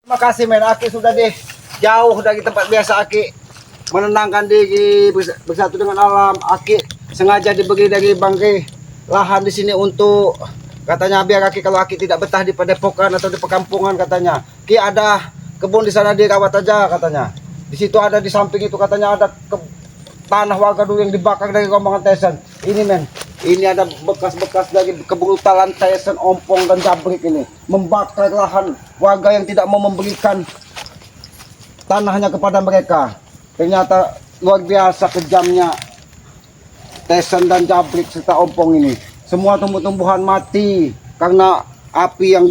Makasih men, Aki sudah deh jauh dari tempat biasa Aki menenangkan diri bersatu dengan alam. Aki sengaja diberi dari bangkai lahan di sini untuk katanya biar Aki kalau Aki tidak betah di padepokan atau di perkampungan katanya. Ki ada kebun di sana dirawat aja katanya. Di situ ada di samping itu katanya ada tanah warga dulu yang dibakar dari rombongan Tyson. Ini men, ini ada bekas-bekas dari kebrutalan Tyson, Ompong dan Jabrik ini membakar lahan warga yang tidak mau memberikan tanahnya kepada mereka. Ternyata luar biasa kejamnya Tyson dan Jabrik serta Ompong ini. Semua tumbuh-tumbuhan mati karena api yang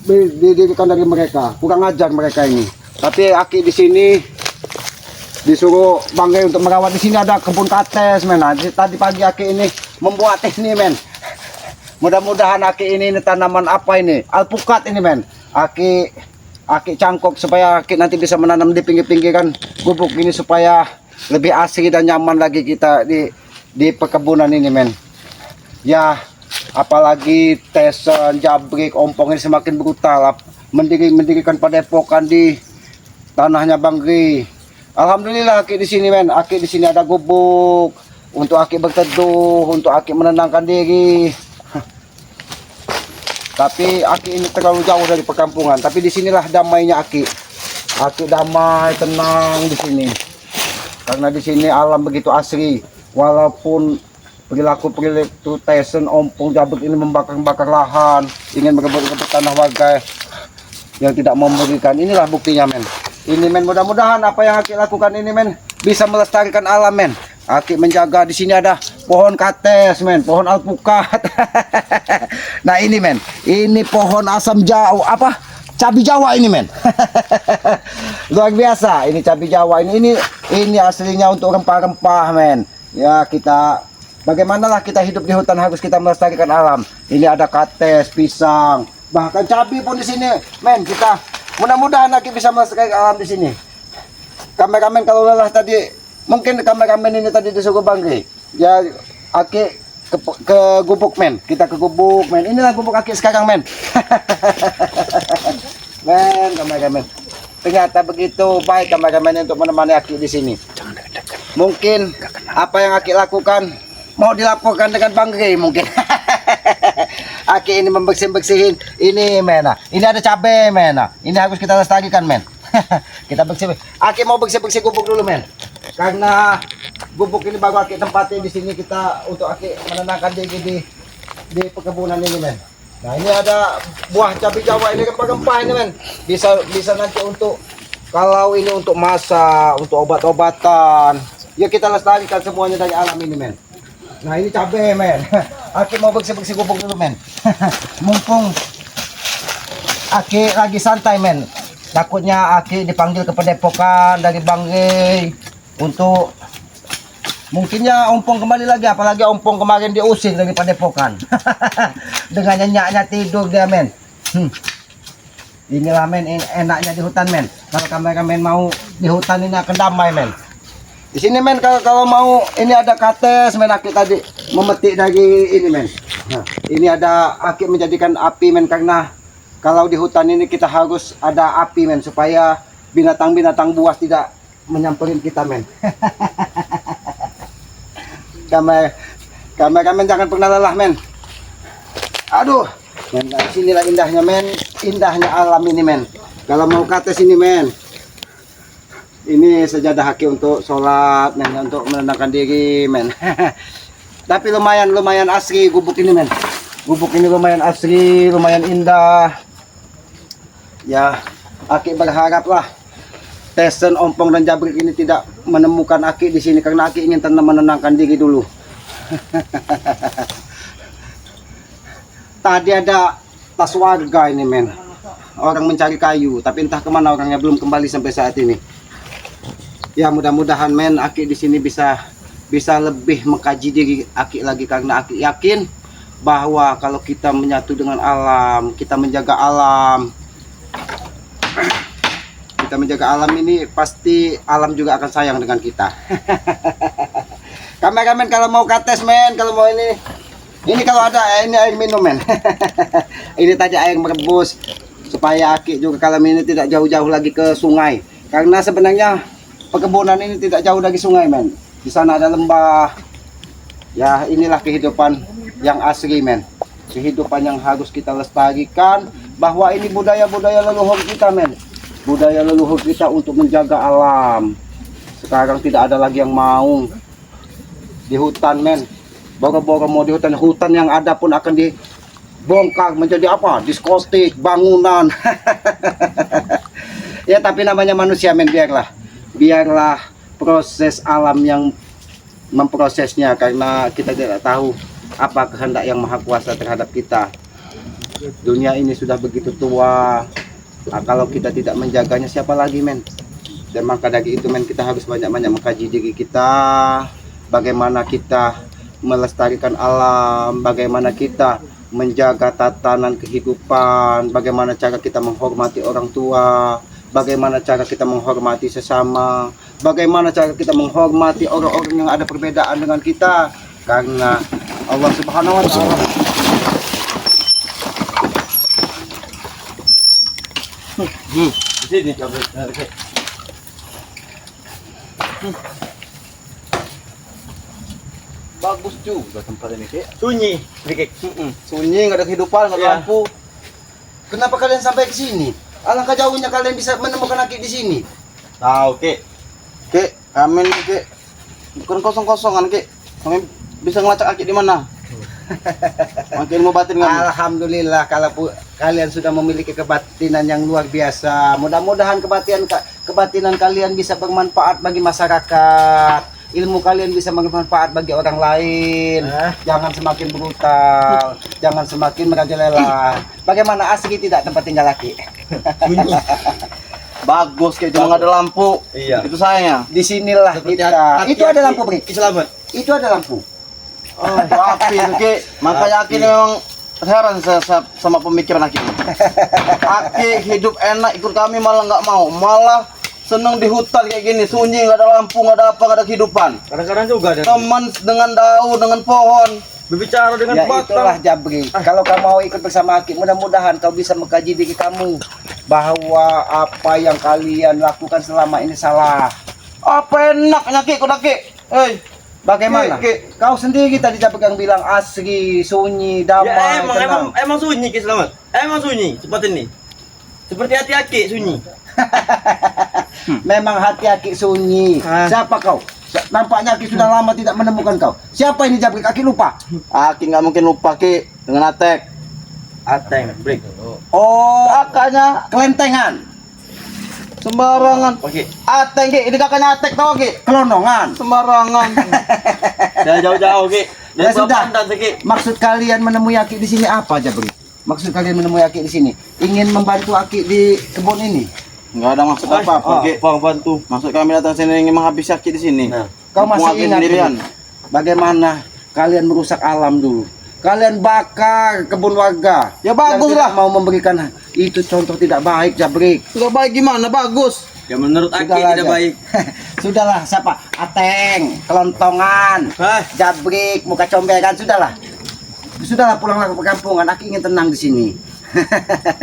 didirikan dari mereka. Kurang ajar mereka ini. Tapi Aki di sini disuruh banggai untuk merawat. Di sini ada kebun kates men. Tadi pagi Aki ini membuat ini men. Mudah-mudahan Aki ini tanaman apa ini? Alpukat ini men. Aki cangkok supaya Aki nanti bisa menanam di pinggir-pinggiran gubuk ini supaya lebih asri dan nyaman lagi kita di perkebunan ini men. Ya, apalagi Tyson, Jabrik, Ompong ini semakin brutal mendirikan padepokan di tanahnya Bangri. Alhamdulillah Aki di sini men. Aki di sini ada gubuk untuk Aki berteduh, untuk Aki menenangkan diri. Tapi Aki ini terlalu jauh dari perkampungan. Tapi di sinilah damainya Aki. Aki damai, tenang di sini. Karena di sini alam begitu asri. Walaupun perilaku Tyson, Ompong, Jabrik ini membakar lahan, ingin merebut tanah warga yang tidak memberikan. Inilah buktinya men. Ini men, mudah-mudahan apa yang Aki lakukan ini men bisa melestarikan alam men. Aki menjaga. Di sini ada pohon kates men, pohon alpukat. Nah ini men, ini pohon asam jawa, apa? Cabai Jawa ini men. Luar biasa. Ini cabai Jawa ini aslinya untuk rempah-rempah men. Ya kita bagaimanalah kita hidup di hutan harus kita melestarikan alam. Ini ada kates, pisang, bahkan cabai pun di sini men. Kita mudah-mudahan Aki bisa melestarikan alam di sini. Kameramen kalau lelah tadi, mungkin kameramen ini tadi disuruh Bangri. Ya Aki ke gubuk men. Kita ke gubuk men. Inilah gubuk Aki sekarang men. Men, kameramen. Ternyata begitu baik kameramen untuk menemani Aki di sini. Mungkin apa yang Aki lakukan mau dilaporkan dengan Bangri mungkin. Aki ini membersih-bersihin ini men. Ini ada cabai men. Ini harus kita lestarikan men. Kita bersih. Aki mau bersih-bersih gubuk dulu men. Karena gubuk ini baru Aki tempatnya di sini kita untuk Aki menenangkan diri di perkebunan ini men. Nah ini ada buah cabai Jawa ini rempah-rempah ini men. Bisa nanti untuk kalau ini untuk masak, untuk obat-obatan. Ya kita lestarikan semuanya dari alam ini men. Nah ini cabai men. Aki mau bersih-bersih gubuk dulu men. Mumpung Aki lagi santai men. Takutnya Aki dipanggil ke padepokan dari Bangri untuk mungkinnya Ompong kembali lagi, apalagi Ompong kemarin diusir dari padepokan. Dengan nyenyaknya tidur dia men. Inilah men, enaknya di hutan men. Kalau kameramen mau di hutan ini akan damai men. Di sini men kalau mau ini ada kates men. Aki tadi memetik dari ini men. Nah, ini ada Aki menjadikan api men karena kalau di hutan ini kita harus ada api men supaya binatang-binatang buas tidak menyamperin kita men. Kameramen jangan pernah lelah men. Aduh, men, sinilah indahnya men, indahnya alam ini men. Kalau mau ke atas ini men, ini sajadah Aki untuk sholat men, untuk menenangkan diri men. Tapi lumayan asri gubuk ini men. Gubuk ini lumayan asri, lumayan indah. Ya, Aki berharaplah Tyson, Ompong dan Jabrik ini tidak menemukan Aki di sini karena Aki ingin menenangkan diri dulu. Tadi ada tas warga ini men. Orang mencari kayu, tapi entah kemana orangnya belum kembali sampai saat ini. Ya mudah-mudahan men Aki di sini bisa lebih mengkaji diri Aki lagi karena Aki yakin bahwa kalau kita menyatu dengan alam, kita menjaga alam. Kita menjaga alam ini pasti alam juga akan sayang dengan kita. Kameramen kalau mau kates men, kalau mau ini kalau ada ini air minum men. Ini tadi air merebus supaya Aki juga Kalam ini tidak jauh-jauh lagi ke sungai. Karena sebenarnya perkebunan ini tidak jauh dari sungai, men. Di sana ada lembah. Ya, inilah kehidupan yang asli, men. Kehidupan yang harus kita lestarikan, bahwa ini budaya-budaya leluhur kita, men. Budaya leluhur kita untuk menjaga alam. Sekarang tidak ada lagi yang mau di hutan, men. Boro-boro mau di hutan, hutan yang ada pun akan dibongkar menjadi apa? Diskotik, bangunan. Ya, tapi namanya manusia, men, biarlah proses alam yang memprosesnya, karena kita tidak tahu apa kehendak yang maha kuasa terhadap kita. Dunia ini sudah begitu tua. Nah, kalau kita tidak menjaganya, siapa lagi, men? Dan maka dari itu, men, kita harus banyak-banyak mengkaji diri kita, bagaimana kita melestarikan alam, bagaimana kita menjaga tatanan kehidupan, bagaimana cara kita menghormati orang tua, bagaimana cara kita menghormati sesama, bagaimana cara kita menghormati orang-orang yang ada perbedaan dengan kita, karena Allah Subhanahu wa taala Sini coba. Oke. bagus juga tempat ini, Ki. Sunyi, dikit. Sunyi, nggak ada kehidupan, nggak ada Iya. lampu. Kenapa kalian sampai ke sini? Alangkah jauhnya kalian bisa menemukan Aki di sini. Tahu, Ki. Ki, kami nih Ki, bukan kosong-kosongan Ki. Kami bisa ngelacak Aki di mana? Makin mau batin kami. Alhamdulillah kalau kalian sudah memiliki kebatinan yang luar biasa. Mudah-mudahan kebatinan kalian bisa bermanfaat bagi masyarakat. Ilmu kalian bisa bermanfaat bagi orang lain. Jangan semakin brutal, jangan semakin merajalela. Bagaimana, asli tidak tempat tinggal lagi? Bagus Ki, cuma nggak ada lampu. Iya. Itu sayangnya. Disinilah Seperti kita. hati-hati, Itu ada lampu, Bri. Selamat. Itu ada lampu. Oh, api itu Ki. Makanya Aki ini memang heran sama pemikiran Aki. Aki hidup enak ikut kami malah nggak mau, malah seneng di hutan kayak gini, sunyi, nggak ada lampu, nggak ada apa, nggak ada kehidupan. Kadang-kadang juga ada. Teman dengan daun, dengan pohon. Berbicara dengan Ya itulah batang. Jabri. Kalau kamu mau ikut bersama Aki, mudah-mudahan kau bisa mengkaji diri kamu bahwa apa yang kalian lakukan selama ini salah. Apa enaknya Ki, kuda Ki? Bagaimana? Ki. Kau sendiri tadi Jabri yang bilang asri, sunyi, damai, Ya tenang. emang sunyi, Ki, selamat. Emang sunyi seperti ini. Seperti hati Aki sunyi. Memang hati Aki sunyi. Siapa kau? Nampaknya Aki sudah lama tidak menemukan kau. Siapa ini Jabri? Aki lupa. Aki nggak mungkin lupa Ki dengan Atek. Ateng, break. Oh, Kakaknya kelentengan, sembarangan. Oke. Atek Ki, ini kakaknya Atek tau Ki? kelonongan. Sembarangan. Jangan jauh-jauh, Ki. Ya sudah. Pandan, Ki. Maksud kalian menemui Aki di sini apa, Jabri? Maksud kalian menemui Aki di sini ingin membantu Aki di kebun ini? Nggak ada maksud apa-apa Ki. Bang bantu. Maksud kami datang sini ingin menghabisi Aki di sini. Nah. Kau Mumpung masih Aki ingat sendirian. bagaimana kalian merusak alam dulu? Kalian bakar kebun warga. Ya bagus Yang tidak lah. mau memberikan itu contoh tidak baik, Jabrik. Sudah baik gimana? Bagus. Ya menurut Aki Sudahlah, tidak Jab. baik. Sudahlah, siapa? Ateng, kelontongan, Hah? Jabrik, muka comberan, sudahlah. Sudahlah, pulanglah ke perkampungan. Aki ingin tenang di sini.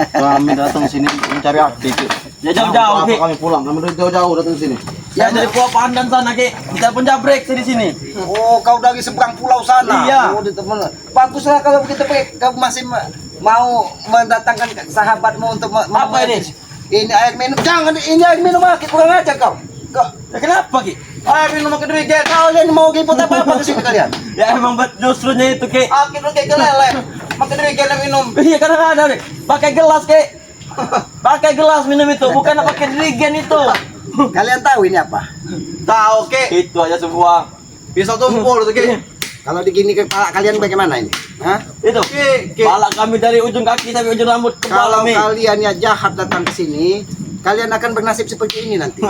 Kami datang sini mencari Aki Ki. Ya jauh-jauh, Apa Ki. kami pulang? Kami dari jauh-jauh datang sini. Ya dari Pulau Pandan sana, Ki. Kita pun jabrek di sini. Oh, kau dari seberang pulau sana. Iya. Oh, di temen. Baguslah kalau begitu, Brik. Kau masih mau mendatangkan sahabatmu untuk Apa ini? Ini air minum. Jangan, ini air minum Aki. Kurang aja kau. Ya kenapa, Ki? Ayo minum makan duit Ki. Kalian mau ribut apa-apa ke sini kalian? Ya emang justrunya itu, Ki. Aki dulu kayak kelele. Makan duit Ki minum. Iya karena ada, Ki. Pakai gelas, Ki. Pakai gelas minum itu, bukan pakai dirigen itu. Kalian tahu ini apa? Tahu Ki. Itu aja semua. Pisau tumpul itu Ki. Kalau digini kepala kalian bagaimana ini? Hah? Itu. Ki. Pala kami dari ujung kaki sampai ujung rambut Kalau kepala, Mi. kalian ya jahat datang ke sini, kalian akan bernasib seperti ini nanti.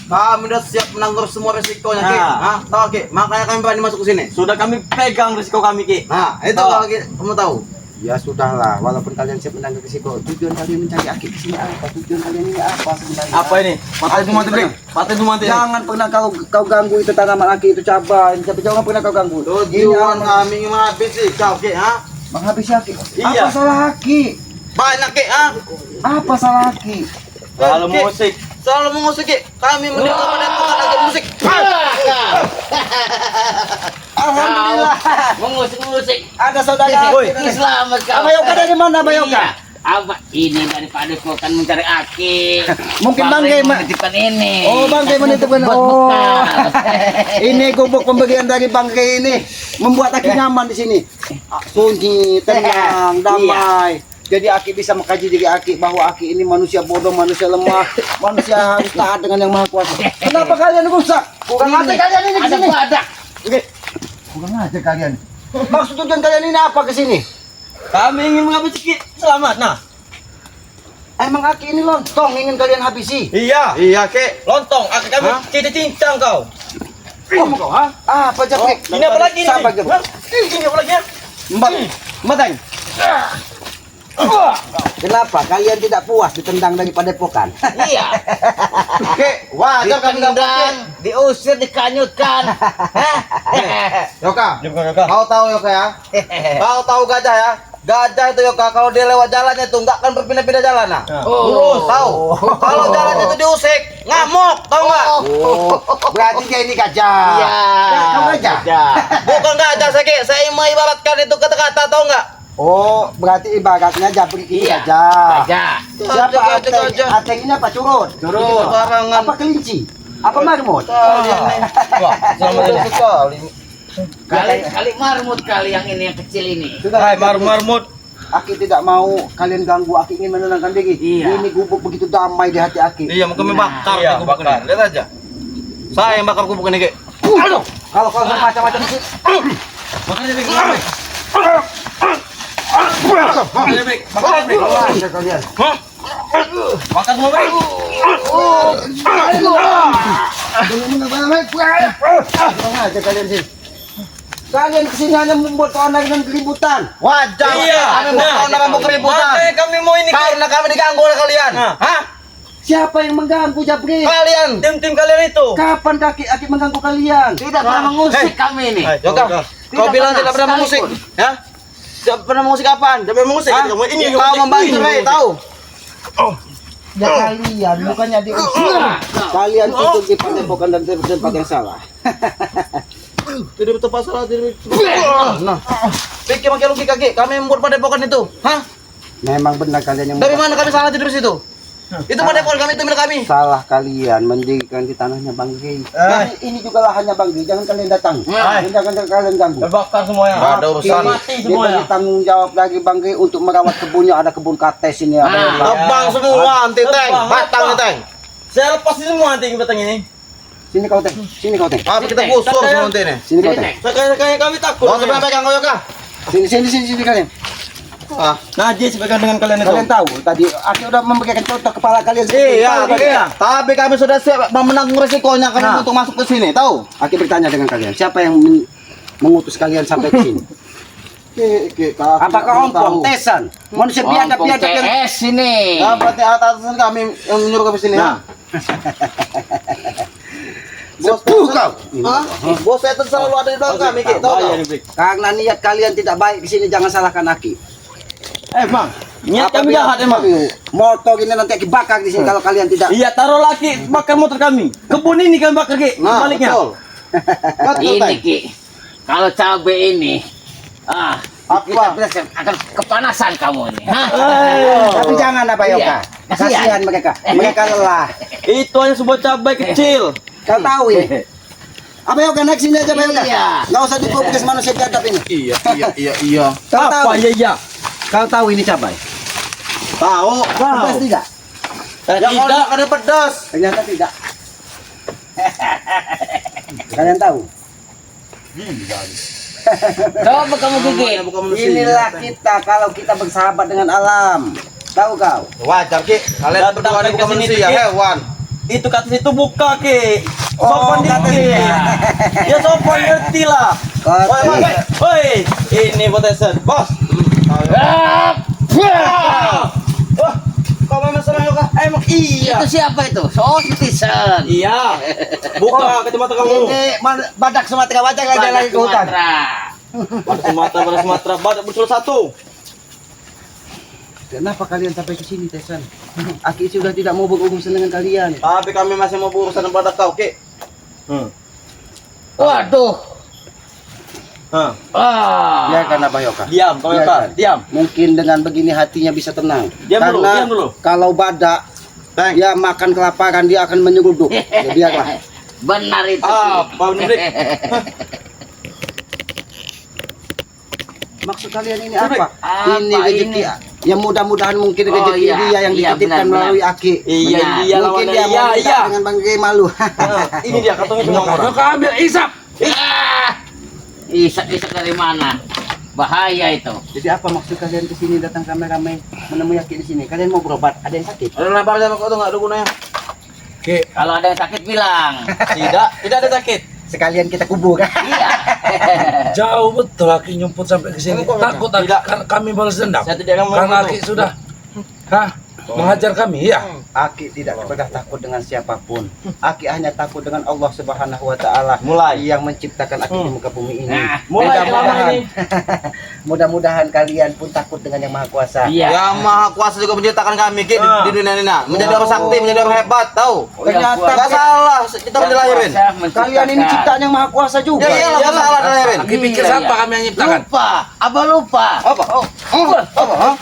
Kami udah siap menanggung semua resikonya Ki. Nah. Hah? Tahu Ki? Makanya kami berani masuk ke sini. Sudah kami pegang risiko kami, Ki. Nah, itu Tahu. kalau Ki, kamu tahu. Ya sudahlah, walaupun kalian siap menanggung risiko, tujuan kalian mencari Aki ke sini apa? Tujuan kalian ini apa sebenarnya? Apa ini? Patah itu mati, Brik. Patah itu mati. Jangan pernah kau ganggu itu tanaman Aki itu cabai, tapi jangan pernah kau ganggu. Tujuan kami ingin menghabisi kau Ki, ha? menghabisi Aki. Iya. Apa salah Aki? Banyak Ki, ah. Apa salah Aki? Kalau Ki, musik. Selalu mengusik Ki. Kami mendengar padepokan lagi musik. Alhamdulillah. Mengusik-ngusik. Ada saudara. Woi. Selamat kau. Abah Yoga dari mana Abah Yoga? Iya. Apa ini dari padepokan mencari Aki? Mungkin Banggai, Mak. menitipkan ini. Oh, Banggai menitipkan. Buat Oh. bekal. Ini gubuk pembagian dari Bangkai ini membuat Aki nyaman di sini. Sunyi, tenang, damai. Jadi Aki bisa mengkaji diri Aki bahwa Aki ini manusia bodoh, manusia lemah, manusia harus taat dengan yang maha kuasa. Kenapa kalian rusak? Kurang ajar kalian ini ke Ada sini. badak. Kurang ajar kalian. Maksud tujuan kalian ini apa ke sini? Kami ingin menghabisi Ki. Selamat. Nah. Emang Aki ini lontong ingin kalian habisi? Iya. Iya Ki. Lontong. Aki kami cincang kau. Oh, kau, ha? Apa Japrik? Ini apa lagi ini? Sabar, Japrik. Ini apa lagi ya? Mbak, Mbak. Kenapa kalian tidak puas ditendang dari padepokan? Iya. Ki, wajar kami enggak Ditendang, diusir, dikanyutkan. Yoka. Yoga. Kau tahu Yoka ya? Kau tahu gajah ya? Gajah itu Yoka kalau dia lewat jalannya itu enggak akan berpindah-pindah jalan nah. Lurus, tahu? Kalau jalannya itu diusik, ngamuk, tahu enggak? Oh, berarti dia ini gajah. Iya. Kau gajah? Bukan gajah saya Ki, saya mengibaratkan itu kata-kata tahu enggak? Oh, berarti ibaratnya Japrik ini Iya. gajah. Gajah. Siapa Gajah, Ateng? gajah. Ateng ini apa? Curut? Curut. Barangan. Apa kelinci? Apa marmut? Kalian nih. Wah, selamat Mudah ini. sekali. Kali marmut kali yang ini yang kecil ini. Sudah, Hai marmut. Aki tidak mau kalian ganggu. Aki ingin menenangkan diri. Iya. Ini gubuk begitu damai di hati Aki. Iya, mungkin bakar Iya, di gubuk bakar. ini. Lihat aja. Saya yang bakar gubuk ini, Ki. Aduh, kalau kau macam-macam sih. Makanya Bik. Makanya Bik. Aja kalian. Makan semua Bik. Kurang aja kalian sih. Kalian kesini hanya membuat keonaran dan keributan. Wajar. Iya. Kami mau keonaran mau keributan. Makanya kami mau ini Ki. Karena kami diganggu oleh kalian. Nah. Hah? Siapa yang mengganggu Japrik? Kalian. Tim kalian itu. Kapan Aki mengganggu kalian? Tidak pernah mengusik kami ini. Yoga, kau Tidak bilang pernah, tidak pernah mengusik, sekalipun. ya? Tidak pernah mengusik kapan? Jangan mengusik Hah? kamu. Ini Kau membantu Rey, tahu? Ya kalian, bukannya diusir. Kalian itu di padepokan dan tempat yang salah. Tidak betul pasal tidak. Nah, pikir pakai logika Ki, kami membuat padepokan itu. Hah? Memang benar kalian yang Dari mana kami salah tidur di situ? Itu padepokan kami, itu milik kami. salah kalian mendirikan di tanahnya Bang Gey. Ini juga lahannya Bang Gey, jangan kalian datang. Jangan kalian ganggu. Terbakar semuanya. Nggak ada urusan. Mati Dia semuanya. beri tanggung jawab lagi Bang Gey untuk merawat kebunnya, ada kebun kates ini. Tebang semua anti tank, Tebang, batang nih tebang. tank. Saya lepasin semua nanti batang ini. Sini kau Teng, sini kau Teng. Apa kita gusur semua nanti nih? Sini kau Teng. Kayak kami takut. Kau sebenarnya pegang kau Yoga. Sini kalian. Ah, Najis pegang dengan kalian itu. Kalian tahu tadi Aki udah memberikan contoh kepala kalian. iya, Tahu, iya. Tapi kami sudah siap menanggung resikonya kami Nah. untuk masuk ke sini, tahu? Aki bertanya dengan kalian, siapa yang mengutus kalian sampai ke sini? Apakah ompong, tesan, manusia biadab Ompong biadab yang CS ini. Nah, berarti atasan kami yang menyuruh kami sini. Nah. Bos Sepuh kau. Hah? Bos saya itu selalu ada di belakang kami, Ki, tahu Bahaya nggak? nih, Bik. Karena niat kalian tidak baik di sini, jangan salahkan Aki. Bang. Niat kami Apabila jahat emang. motor ini nanti Aki bakar di sini kalau kalian tidak. Iya, taruh lagi bakar motor kami. Kebun ini kami bakar Ki. Nah, Baliknya. betul. Betul, Ini Teng. Ki. Kalau cabai ini Apa? kita bisa akan kepanasan kamu ini. Hah? Tapi jangan apa Yoga. Iya. Kasihan mereka. Mereka lelah. Itu hanya sebuah cabai kecil. Kau tahu ya. Apa Yoga naik sini aja Pak Yoga. Iya. Enggak usah dikubis manusia biadab ini. Iya. Kau tahu. Apa ya ya? Kau tahu ini cabai. Tahu. Pedas tidak? Ya kalau Tidak. ada pedas. Ternyata tidak. Kalian tahu? Coba kamu gigit. Bukan manusia. Inilah kita kalau kita bersahabat dengan alam. Tahu kau? Wajar, Ki. Kalian Datang berdua ini ke bukan sini, manusia, Ki. hewan. Itu kata situ buka Ki. Oh, Sopan kata dikit. situ. Ya sopan ngerti lah. Kata- Woi, woi, woi. Ini potensi bos. Wah, kau memang sama Yoga. Emang iya. Itu siapa itu? So citizen. Iya. Buka kacamata kamu. Ini badak Sumatera wajah aja lagi ke hutan. Sumatera. Pada Sumatera, badak betul satu. Kenapa kalian sampai ke sini, Tesan? Aki sudah tidak mau berurusan dengan kalian. Tapi kami masih mau berurusan pada kau, Ki. Waduh. Hah. Ah. Biarkan Abah Yoka. Diam, kau Yoka, Biarkan. diam. Mungkin dengan begini hatinya bisa tenang. Diam dulu, Karena diam dulu. kalau badak Bang. dia makan kelaparan dia akan menyeruduk. Ya biarlah. Benar itu. Apa ini, Brik? Maksud kalian ini apa? Apa Ini rezeki. ini? Ya mudah-mudahan mungkin Oh, rezeki iya. dia yang Iya, dititipkan benar, melalui Aki. Iya, Benar. dia Mungkin lawannya. dia Iya, mau minta iya. dengan bangkai malu. Ini dia katanya cuma orang. Yoka ambil isap. Ah. Isak-isak dari mana? Bahaya itu. Jadi apa maksud kalian ke sini datang ramai-ramai menemui Aki di sini? Kalian mau berobat? Ada yang sakit? Ada lempar sama kau tuh nggak ada gunanya. Ki, Kalau ada yang sakit bilang. Tidak ada sakit. Sekalian kita kubur. Iya. jauh betul Aki nyumput sampai ke sini. Takut Aki, Tidak. karena kami balas dendam. Saya tidak akan Karena membantu. Aki sudah menghajar kami, ya. Aki tidak pernah takut dengan siapapun. Aki hanya takut dengan Allah Subhanahu wa taala Mulai. yang menciptakan Aki di muka bumi ini. Nah, mulai Mudah-mudahan selama ini. mudah-mudahan kalian pun takut dengan Yang Maha Kuasa. Iya. Yang Maha Kuasa juga menciptakan kami, Ki, di dunia ini. Nah. Menjadi orang sakti, menjadi orang hebat, tahu? Ternyata Nggak salah, kita Yang dilahirin. kuasa kalian ini menciptakan. ciptaan Yang Maha Kuasa juga. Ya iyalah, nggak salah dilahirin. Aki pikir Iya, siapa iya. kami yang nyiptakan? Lupa. Abah lupa. Apa? Apa? Hah?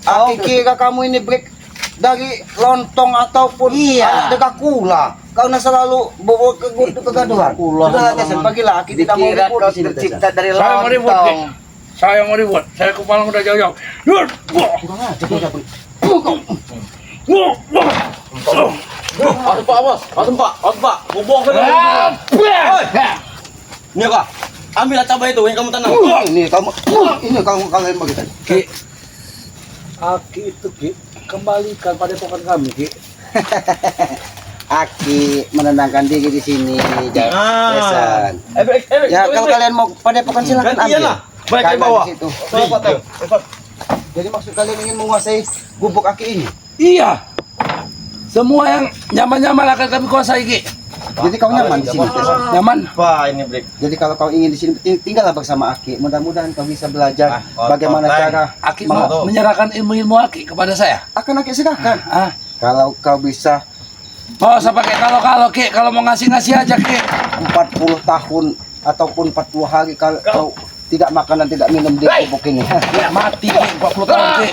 Aki kira kamu ini break dari lontong ataupun Iya. degakula. Karena selalu bawa kegaduhan. Sudah Tesan, bagilah Aki tidak mau Dikira ribut kau di sini, Tesan. tercipta dari Saya mau ribut, Ki. lontong. Saya mau ribut. Saya kepala udah jauh-jauh. Yud, wah, Kurang aja kau udah, Bri. wah, wah. Aduh, Pak, bos. Aduh, Pak. Bobong ke dalam. Ini kak, ambillah cabai itu yang kamu tanam. Ini kamu kalian begitu. Ki, Aki itu Ki, kembalikan pada pokan kami Ki. Aki menenangkan diri di sini, Tesan. Brik. Ya kalau kalian mau pada pokan silakan Gantian ambil. lah. Baik, Karena di bawah. di situ. Cepat, ayo. Cepat. Jadi maksud kalian ingin menguasai gubuk Aki ini? Iya. Semua yang nyaman-nyaman akan kami kuasai Ki. Jadi kau nyaman di sini, Tesan. Nyaman. Wah, ini Brik. Jadi kalau kau ingin di sini tinggallah bersama Aki. Mudah-mudahan kau bisa belajar bagaimana konteng. cara Aki mau menyerahkan ilmu-ilmu Aki kepada saya. akan Aki serahkan. Ah, Kalau kau bisa oh, saya pakai kalau Ki, kalau mau ngasih-ngasih aja Ki. 40 tahun ataupun 40 hari kalau kau tidak makan dan tidak minum di gubuk ini. Ya mati Ki, 40 tahun Ki.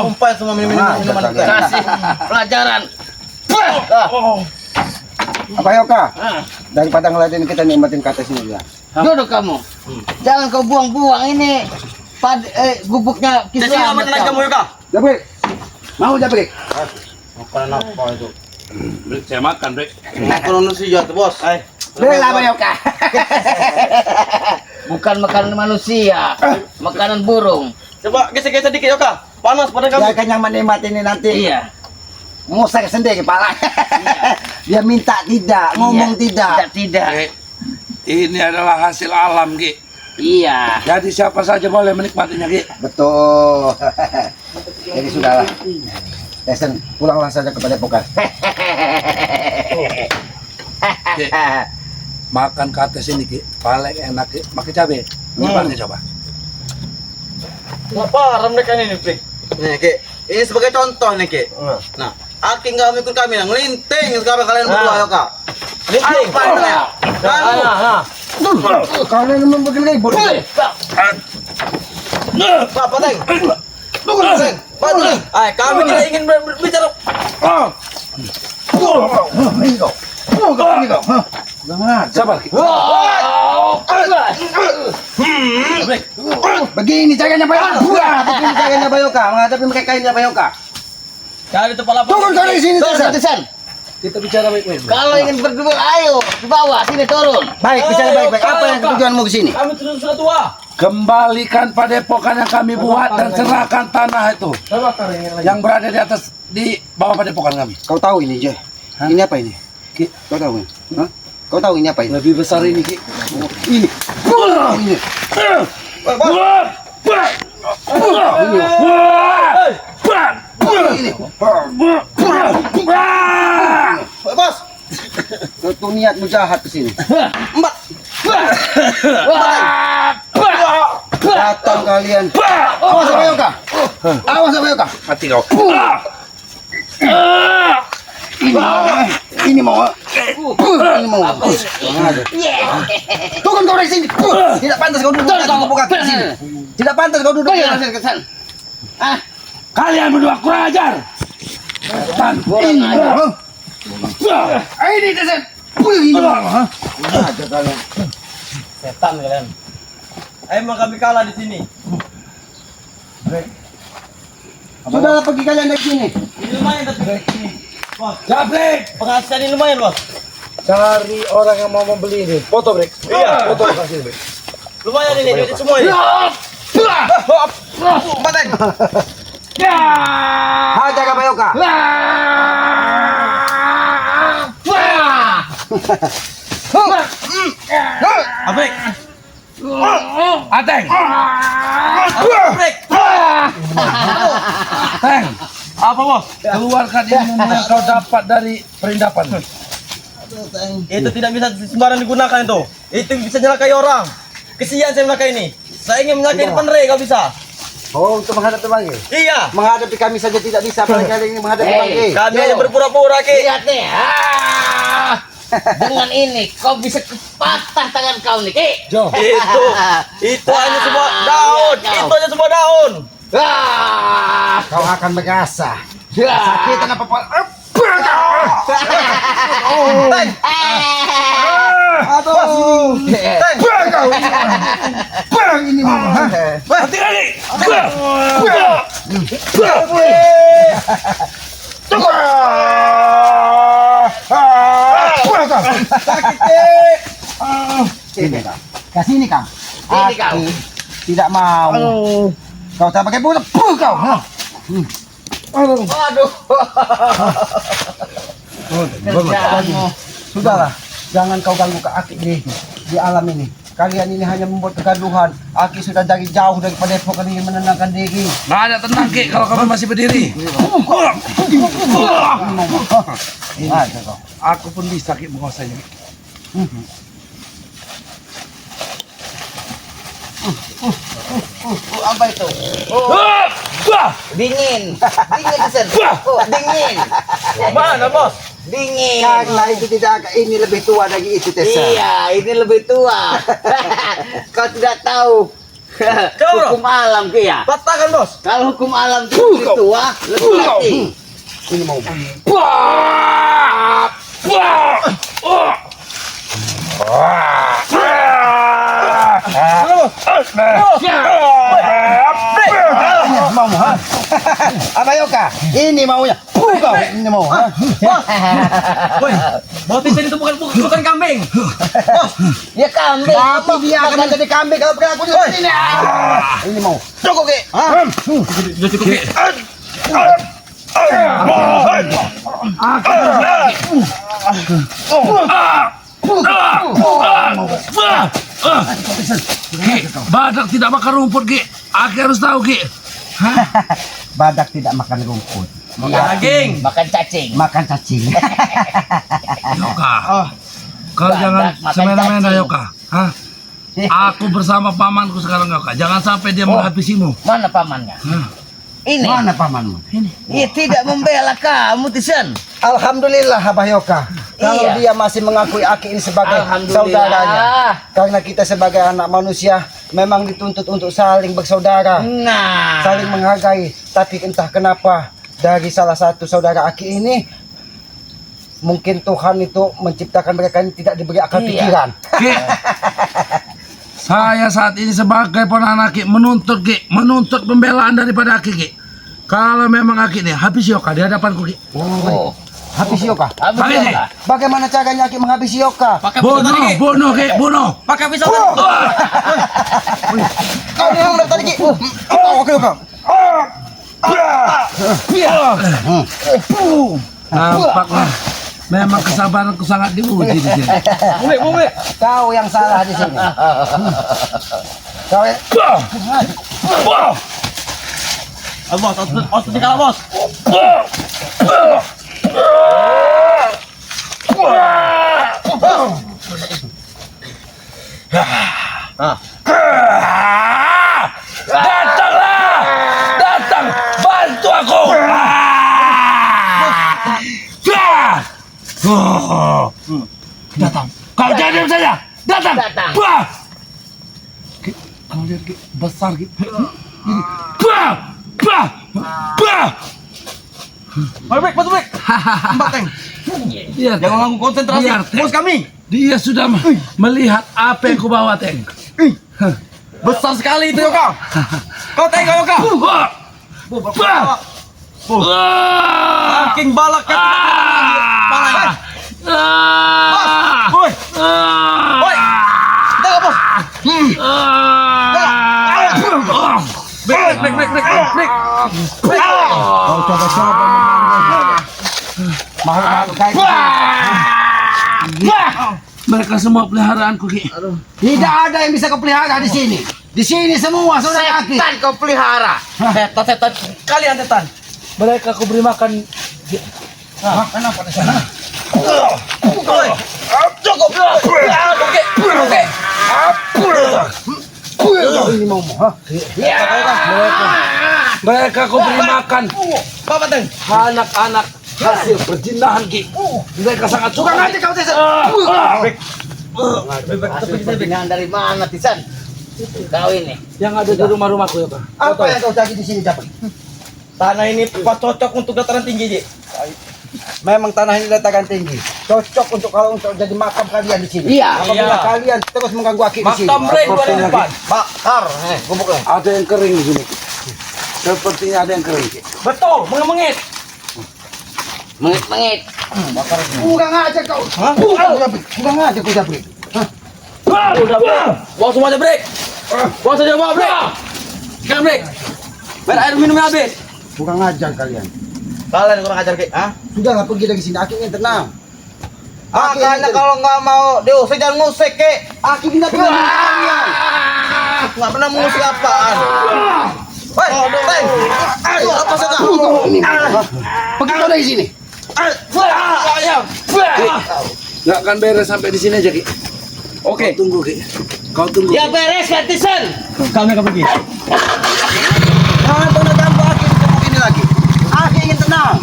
Umpai semua minuman kita. Kasih pelajaran. Apa Yoka? Daripada ngeladen kita nikmatin kata sini ya. Duduk kamu. Jangan kau buang-buang ini. Gubuknya Jadi kisah. apa tenaga kamu, Yoka? Jabrik. Mau Jabrik? Makan apa itu? Brik, saya makan, Brik. Makan manusia tuh, bos. Bela apa Yoka? Bukan makanan manusia, makanan burung. Coba gesek-gesek dikit, Yoka. Panas pada kamu. Dia kan yang menikmati ini nanti. Iya. Ngusek sendiri kepala. Dia minta tidak, ngomong tidak. Tidak. Ki, ini adalah hasil alam Ki. Iya. Jadi siapa saja boleh menikmatinya Ki. Betul. Jadi sudahlah. Tesan, pulanglah saja kepada pokan. Ki, makan kates ini Ki, paling enak Ki, pakai cabai. Gimana coba? Laparan mereka ini, Brik. Nih, Ki. Ini sebagai contoh nih, Ki. Nah, Aki nggak mau ikut kami, nah. Ngelinting sekarang kalian berdua, Yoka. Ngelinting. Kalian memang begini ribut. Pak, pateng. Tunggu, pateng. Pateng. Kami tidak ingin berbicara. Sabar Ki. Begini caranya Pak Yoka. Begini caranya Pak Yoka menghadapi mereka ini Pak Yoka. Cari tempat lapar. Turun dari sini Tesan. Tesan. Kita bicara baik-baik. Kalau ingin berdua, ayo di bawah sini turun. Baik, bicara baik-baik. Apa yang tujuanmu ke sini? Kami sudah tua. Kembalikan padepokan yang kami buat dan serahkan tanah itu yang berada di atas di bawah padepokan kami. Kau tahu ini, Je? Ini apa ini? Ki, Kau tahu ini? Hah? Kau tahu ini apa ini? lebih besar ini Ki. Ini. Ini. Ini. Bos. Kau tuh niatmu jahat ke sini. Empat. Datang kalian. Awas sama Yoka. Awas sama Yoka. Mati kau. Ini mau. Ini mau. Turun kau dari sini. Tidak pantas kau duduk di sini. Tidak pantas kau duduk di sini. Kalian berdua kurang ajar. Ini deset. Ini mau. Setan kalian. Emang kami kalah di sini. Sudah pergi kalian dari sini. Ini lumayan tapi ini. Bos, Jabrik. penghasilan ini lumayan, Bos. Cari orang yang mau membeli ini. Foto break. Iya. Foto kasih break. Lumayan ini duit semua ini. Bateng. Hajar ke Bayoka. Abrik. Ateng. Abrik. Teng. Apa, Bos? Keluarkan ilmu yang kau dapat dari perindapan. Itu tidak bisa sembarang digunakan itu. Itu bisa nyelakai orang. Kesian saya melakai ini. Saya ingin menyelakai depan Rey, kau bisa. Oh, untuk menghadapi Bangke. Iya. Menghadapi kami saja tidak bisa, apalagi kali ini menghadapi Bangke. Kami hanya berpura-pura, Ki. Lihat nih. Dengan ini kau bisa patah tangan kau nih, Ki. Itu hanya semua daun. Itu hanya semua daun. Kau akan berasa. Sakitan apa-apa. Aduh. Bang ini mau. Mati kali. Sini kau. Kasini kau. Sini kau. Aki tidak mau. Kau tak pakai bola. Kau. Waduh. Kerjaanmu. Sudahlah, jangan kau ganggu ke Aki di alam ini. Kalian ini hanya membuat kegaduhan. Aki sudah dari jauh daripada Depok ingin menenangkan diri. Nggak ada tenang Ki kalau kamu masih berdiri. Ada kau. Aku pun bisa Ki menguasainya. Apa itu? Dingin. Dingin Sen. Oh, dingin. Mana, Bos? Dingin. Karena itu tidak, ini lebih tua dari itu Tessa. Iya, ini lebih tua. Kau tidak tahu. Kau, Hukum alam Ki ya. patahkan, Bos. Kalau hukum alam itu lebih tua, lebih mati. Ini mau. Mau ha? Apa Yoka? Ini maunya. Kau ini mau ha? Woi, Bos ini itu bukan kambing. Ya kambing. Tapi dia akan menjadi kambing kalau berlaku di sini. Ini mau. Cukup, Ki. Ki. Ki, badak tidak makan rumput Ki. Aki harus tahu Ki. Badak tidak makan rumput. Daging. Makan cacing. Makan cacing. Yoka. Kau Badak jangan makan semena-mena cacing. Yoka. Hah? Aku bersama pamanku sekarang Yoka. Jangan sampai dia menghabisimu. Mana pamannya? Ini. Mana pamanmu? Dia tidak membela kamu, Tisen. Alhamdulillah Abah Yoka. Kalau Iya. dia masih mengakui Aki ini sebagai Alhamdulillah. saudaranya. Karena kita sebagai anak manusia memang dituntut untuk saling bersaudara, Nah. saling menghargai. Tapi entah kenapa dari salah satu saudara Aki ini mungkin Tuhan itu menciptakan mereka ini tidak diberi akal Iya. pikiran. Ki. Saya saat ini sebagai ponakan Ki menuntut pembelaan daripada Aki Ki. Kalau memang Aki nih habis Yoka di hadapanku Ki. Oh. Habis Yoka. Habis Ini. Yoka. Bagaimana caranya Aki menghabisi Yoka? Pakai pisau tadi, Ki. Bunuh Ki, bunuh. Pakai pisau tadi. Kau yang udah tadi Ki. Oke Yoka. Nampaklah memang kesabaranku sangat diuji di sini. Bumi. Kau yang salah di sini. Kau yang... Bos, os dikalah, Bos. Datang. Kau jangan diam saja. Datang. Datang. Bah. Kau lihat Ki, besar Ki. Bah. Bah. Bah. Balik, balik. Mbak Teng. Biar, Jangan ganggu konsentrasi Biar, Teng. bos kami. Dia sudah melihat apa yang kubawa, Teng. Besar sekali itu Yoka. Kau Teng, kau Yoka. Bah. Bah. Saking balaknya. Woi, woi. Kita nggak bos. Break. Kau coba-coba makhluk kayak Mereka semua peliharaanku, Ki. tidak ada yang bisa kau pelihara di sini. Di sini semua saudara Aki. Setan kau pelihara. Setan. Kalian setan. Mereka aku beri makan. Kenapa di sana? Cukup. Ini mau Mereka aku beri makan Bapak Teng. anak-anak hasil perjinahan, Ki. Mereka sangat suka Nanti kau Teng. Kepentingan dari mana, Tisan? Kau ini. yang ada di rumah-rumahku ya, Pak. apa yang kau cari di sini dapat? Tanah ini pas cocok untuk dataran tinggi, Ji. Memang tanah ini dataran tinggi. Cocok untuk jadi makam kalian di sini. Iya. Apabila kalian terus mengganggu Aki di sini. Makam Ray 2004. Bakar, gubuknya. Ada yang kering di sini. Sepertinya ada yang kering, Ki. Betul, mengit-mengit. Mengit-mengit. Kurang aja kau. Kurang aja kau Jabri. Bawa semuanya break. Bawa saja bawa break. Sekarang break. Biar air minumnya habis. Kurang ajar kalian. Kalian kurang ajar, Ki. Hah? Sudahlah pergi dari sini. Aki ingin tenang. Makanya kalau nggak mau diusir jangan ngusik, Ki. Aki tidak pernah mengusik kalian. Nggak pernah mengusik apaan. Woi, Teng. Ayo, apa saja? Pergi kau dari sini. Nggak akan beres sampai di sini aja, Ki. Oke. Kau tunggu, Ki. Kau tunggu. Ya beres, ya, Tisan. Kami akan pergi. Jangan pernah ganggu Aki untuk begini lagi. Aki ingin tenang.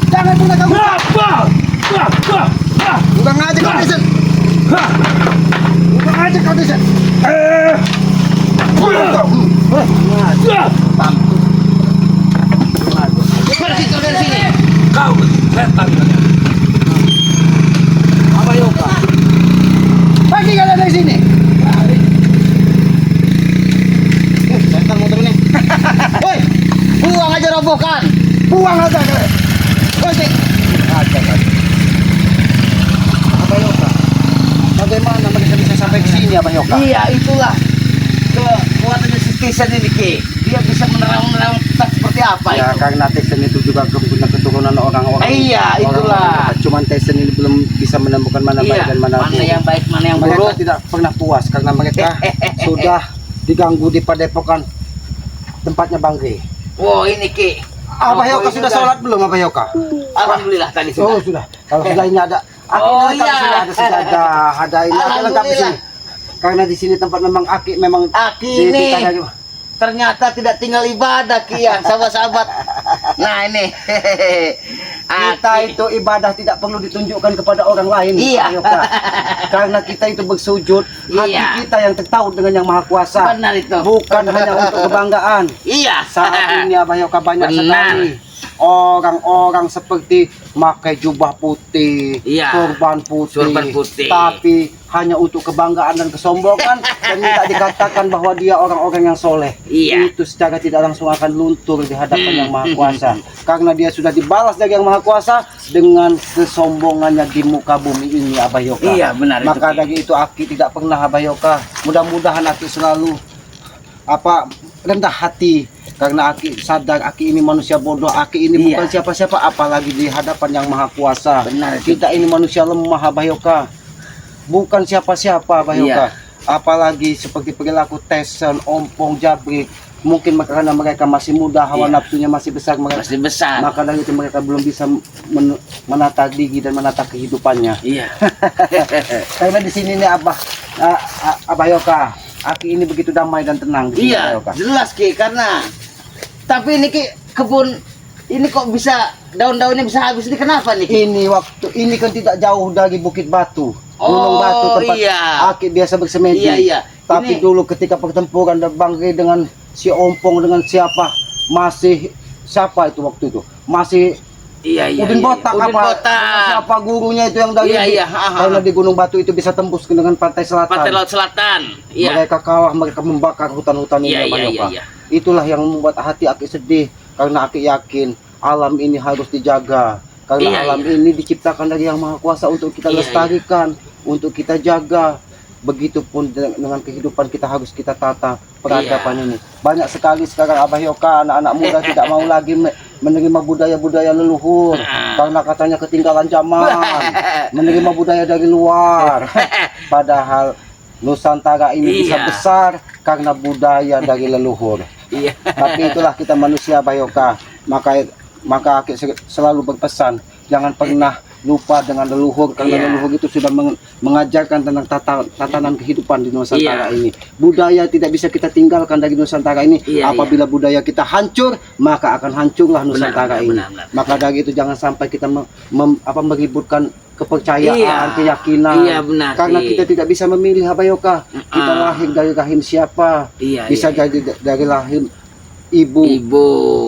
Jangan pernah ganggu. Kurang aja kau Desen. Kurang aja kau Desen. Pergi kau dari sini. Kau setan kalian. Apa Yoka? Pergi kalian dari sini. Setan motor ini. Woi, Buang aja robohkan. buang aja kalian. Pergi. Aja kan. Apa Yoka? Bagaimana mereka bisa sampai ke sini Apa Yoka? Iya, itulah kekuatannya si Tisan ini, Ki. Dia bisa menerang tak seperti apa Ya itu. karena Tyson itu juga punya keturunan orang-orang. Iya, itulah. Cuman Tyson ini belum bisa menemukan mana baik dan mana Mana buruk. yang baik, mana yang Mereka buruk. tidak pernah puas karena mereka sudah diganggu di padepokan tempatnya Bang Gri. Wow, ini Ki. Abah Yoka sudah sholat belum Abah Yoka? Alhamdulillah tadi Oh sudah. sudah. Kalau sudah ini ada. Oh, Aki iya. sudah ada sejadah, ada ini ada lengkap di sini. Alhamdulillah. Karena di sini tempat memang Aki memang Aki di- ini di- ternyata tidak tinggal ibadah, Ki, ya, sahabat-sahabat. Nah, ini. kita Aki. itu ibadah tidak perlu ditunjukkan kepada orang lain. Iya. Abah Yoka. Karena kita itu bersujud, hati Iya. kita yang tertaut dengan yang Maha Kuasa. Benar itu. Bukan hanya untuk kebanggaan. Iya. Saat ini Abah Yoka banyak Benar. sekali orang-orang seperti pakai jubah putih, Iya. sorban putih, Sorban tapi hanya untuk kebanggaan dan kesombongan dan tidak dikatakan bahwa dia orang-orang yang soleh. Iya. Itu secara tidak langsung akan luntur di hadapan yang Maha Kuasa, karena dia sudah dibalas dari yang Maha Kuasa dengan kesombongannya di muka bumi ini, Abah Yoka. Iya, benar itu, Maka Ki. dari itu Aki tidak pernah, Abah Yoka. Mudah-mudahan Aki selalu rendah hati, karena Aki sadar Aki ini manusia bodoh. Aki ini Iya. bukan siapa-siapa, apalagi di hadapan yang Maha Kuasa. Benar itu. Kita ini manusia lemah, Abah Yoka, bukan siapa-siapa, Abah Iya. Yoka. Apalagi seperti perilaku Tyson, Ompong, Jabrik. Mungkin karena mereka masih muda, hawa Iya. nafsunya masih besar, Masih besar. maka dari itu mereka belum bisa menata gigi dan menata kehidupannya. Iya. Karena di sini nih Abah Yoka, Aki ini begitu damai dan tenang di sini, Abah Iya, Yoka. jelas, Ki, karena tapi ini, Ki, kebun ini kok bisa daun-daunnya bisa habis ini kenapa nih? Ki? Ini kan tidak jauh dari Bukit Batu. Gunung Oh, Batu tempat iya. Aki biasa bersemedi. Iya. Tapi Ini- dulu ketika pertempuran Bangke dengan si Ompong dengan siapa siapa itu waktu itu? Masih Iya. Udin Botak Udin apa? Botak. Siapa gurunya itu yang dari Iya. karena di Gunung Batu itu bisa tembus dengan pantai selatan. Pantai Laut Selatan. Iya. Mereka kalah, mereka membakar hutan-hutan ini. Iya, Pak iya, Yoka. iya. Itulah yang membuat hati Aki sedih karena Aki yakin alam ini harus dijaga. Karena Iya, alam ini diciptakan dari Yang Maha Kuasa untuk kita Iya, lestarikan, untuk kita jaga. Begitupun dengan kehidupan kita harus kita tata peradaban Iya. ini. Banyak sekali sekarang Abah Yoka, anak-anak muda tidak mau lagi menerima budaya-budaya leluhur karena katanya ketinggalan zaman, menerima budaya dari luar. Padahal Nusantara ini bisa Iya. besar karena budaya dari leluhur. Iya. Tapi itulah kita manusia Abah Yoka. Maka Aki selalu berpesan, jangan pernah lupa dengan leluhur karena Iya. leluhur itu sudah mengajarkan tentang tatanan kehidupan di Nusantara Iya. ini. Budaya tidak bisa kita tinggalkan dari Nusantara ini. Iya, Apabila budaya kita hancur, maka akan hancurlah Nusantara ini. benar. Maka dari itu jangan sampai kita meributkan kepercayaan, Iya. keyakinan. Iya, benar, Karena Ki. kita tidak bisa memilih Abayoka. Kita lahir dari rahim siapa? Iya. Bisa iya. jadi dari rahim ibu Ibu.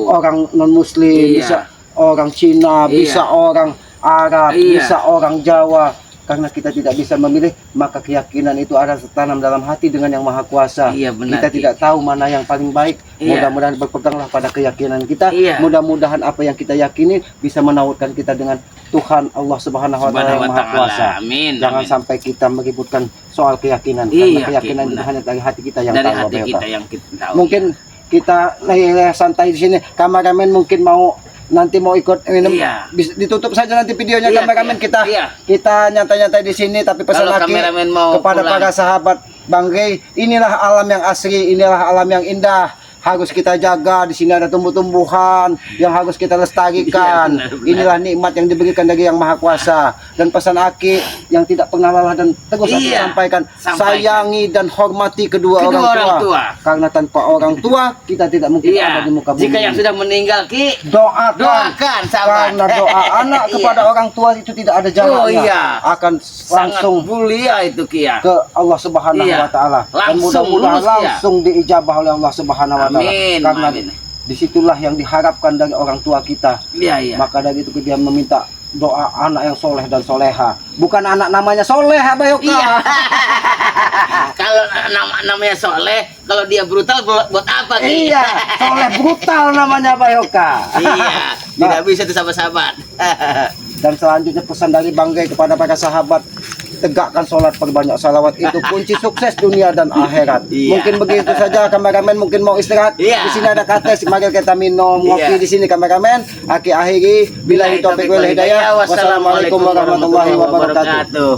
orang non muslim, Iya. bisa orang Cina, Iya. bisa orang Arab, Iya. bisa orang Jawa. Karena kita tidak bisa memilih, maka keyakinan itu ada tertanam dalam hati dengan Yang Maha Kuasa. Iya, benar, Kita Ki. tidak tahu mana yang paling baik. Iya. Mudah-mudahan berpeganglah pada keyakinan kita. Iya. Mudah-mudahan apa yang kita yakini bisa menautkan kita dengan Tuhan Allah Subhanahu wa taala yang Maha Kuasa. Amin. Jangan amin. sampai kita meributkan soal keyakinan. Iya, Karena keyakinan Ki, itu benar. hanya dari hati kita yang Dari tahu. hati Abayoka. kita yang kita tahu. Mungkin kita santai di sini. Kameramen mungkin mau nanti mau ikut minum. Iya. Ditutup saja nanti videonya Iya, kameramen iya, kita. iya. Kita nyantai-nyantai di sini tapi pesan Kalau lagi kameramen mau kepada pulang. para sahabat Bang Rey, inilah alam yang asri, inilah alam yang indah. Harus kita jaga. Di sini ada tumbuh-tumbuhan yang harus kita lestarikan. Iya, benar. Inilah nikmat yang diberikan dari Yang Maha Kuasa. Dan pesan Aki yang tidak pernah lelah dan terus Aki Iya, sampaikan, sampaikan. sayangi dan hormati kedua orang tua. Karena tanpa orang tua kita tidak mungkin ada Iya. di muka bumi. Jika yang ini. sudah meninggal, Ki, doakan sahabat. karena doa anak kepada Iya. orang tua itu tidak ada jaraknya. Oh, iya. Akan Sangat langsung mulia itu, Ki ya. ke Allah Subhanahu Iya. wa taala. Dan Langsung mudah-mudahan lurus, ya. langsung diijabah oleh Allah Subhanahu wa taala. Amin, Karena amin. disitulah yang diharapkan dari orang tua kita. Iya, iya. Maka dari itu dia meminta doa anak yang soleh dan soleha. Bukan anak namanya soleh, Abayoka. Iya. Kalau namanya soleh, kalau dia brutal buat apa, Ki? Iya, soleh brutal namanya Abayoka. Iya, tidak bisa itu sahabat-sahabat. Dan selanjutnya pesan dari Bang Rey kepada para sahabat, tegakkan sholat, perbanyak salawat, itu kunci sukses dunia dan akhirat. Iya. Mungkin begitu saja. Kameramen mungkin mau istirahat. Iya. Di sini ada kates, mari kita minum ngopi Iya. di sini kameramen. Aki akhiri, billahi taufiq wal hidayah. Wassalamualaikum warahmatullahi wabarakatuh.